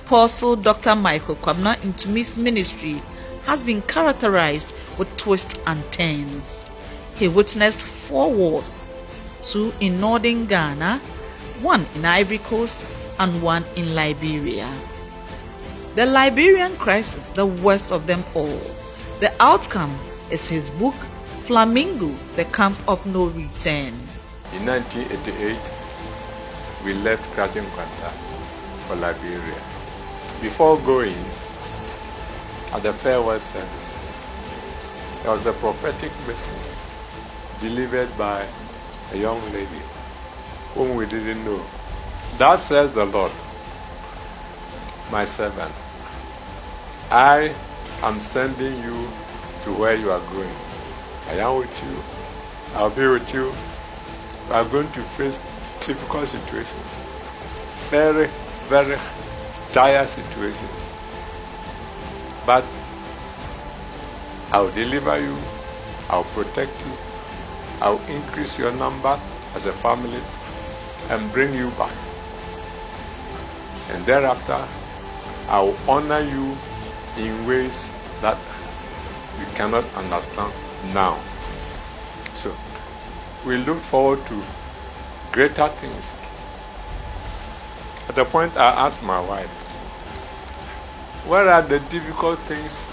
Apostle Dr. Michael Kwabena Ntumy's ministry has been characterized with twists and turns. He witnessed 4 wars, 2 in northern Ghana, 1 in Ivory Coast, and 1 in Liberia. The Liberian crisis, the worst of them all. The outcome is his book, Flamingo, the Camp of No Return. In 1988, we left Kraken Kwanta for Liberia. Before going, at the farewell service, there was a prophetic message delivered by a young lady whom we didn't know. Thus says the Lord, my servant, I am sending you to where you are going. I am with you. I'll be with you. We are going to face difficult situations. Very, very dire situations. But I'll deliver you. I'll protect you. I'll increase your number as a family and bring you back. And thereafter, I'll honor you in ways that you cannot understand now. So, we look forward to greater things. At the point I asked my wife, what are the difficult things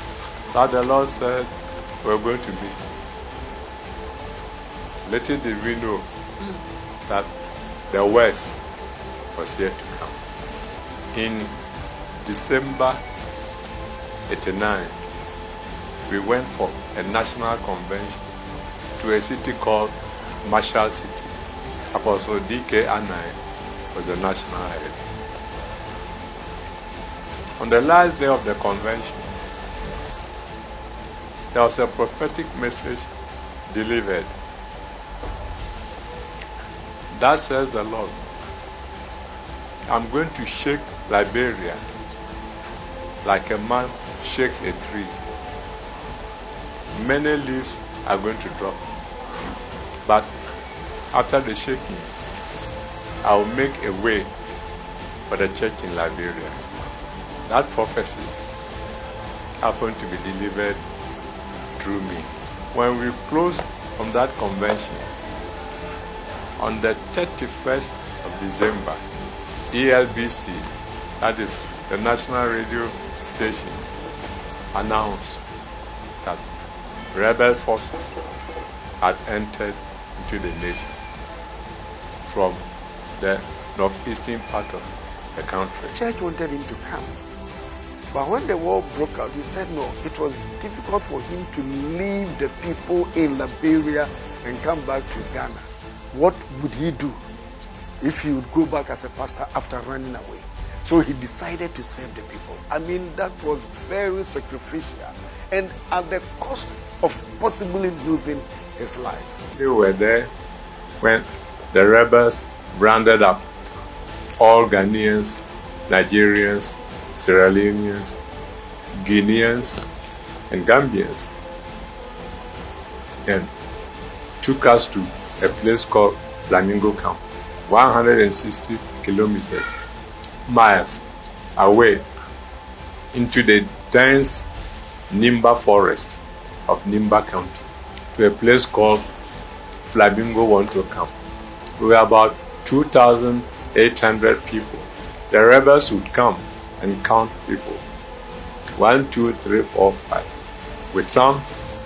that the Lord said we're going to meet? Little did we know that the worst was yet to come. In December 89, we went for a national convention to a city called Marital City. Apostle D.K. Anai was the national head. On the last day of the convention, there was a prophetic message delivered. That says the Lord, I'm going to shake Liberia like a man shakes a tree. Many leaves are going to drop. But after the shaking, I will make a way for the church in Liberia. That prophecy happened to be delivered through me. When we closed from that convention, on the 31st of December, ELBC, that is the national radio station, announced that rebel forces had entered into the nation from the northeastern part of the country. The church wanted him to come. But when the war broke out, he said no, it was difficult for him to leave the people in Liberia and come back to Ghana. What would he do if he would go back as a pastor after running away? So he decided to serve the people. I mean, that was very sacrificial and at the cost of possibly losing his life. They were there when the rebels rounded up all Ghanaians, Nigerians, Sierra Leoneans, Guineans, and Gambians, and took us to a place called Flamingo Camp, 160 kilometers, miles away into the dense Nimba forest of Nimba County, to a place called Flamingo Wonto Camp. We were about 2,800 people. The rebels would come and count people. 1, 2, 3, 4, 5. With some,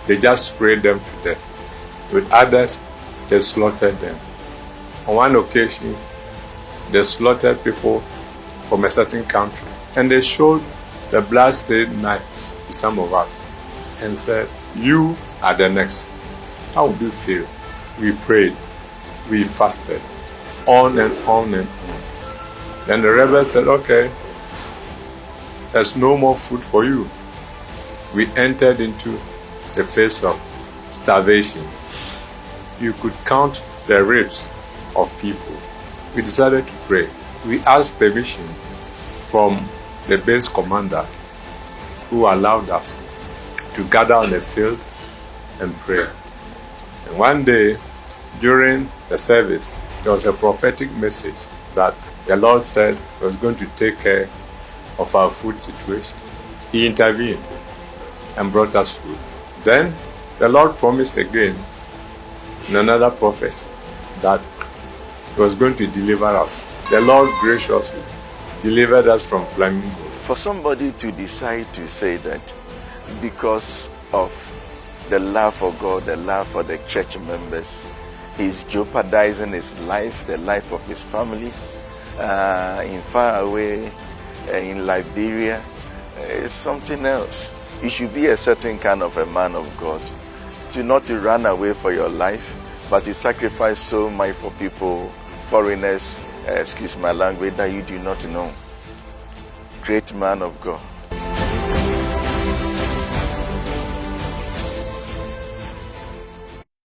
they just sprayed them to death. With others, they slaughtered them. On one occasion, they slaughtered people from a certain country, and they showed the blood-stained knives to some of us and said, you are the next. How would you feel? We prayed, we fasted, on and on and on. Then the rebels said, okay, there's no more food for you. We entered into the phase of starvation. You could count the ribs of people. We decided to pray. We asked permission from the base commander, who allowed us to gather on the field and pray. And one day, during the service, there was a prophetic message that the Lord said He was going to take care of our food situation. He intervened and brought us food. Then the Lord promised again in another prophecy that He was going to deliver us. The Lord graciously delivered us from flaming gold. For somebody to decide to say that because of the love for God, the love for the church members, he's jeopardizing his life, the life of his family, in far away, in Liberia, is something else. You should be a certain kind of a man of God. Not to run away for your life, but to sacrifice so much for people, foreigners, excuse my language, that you do not know. Great man of God.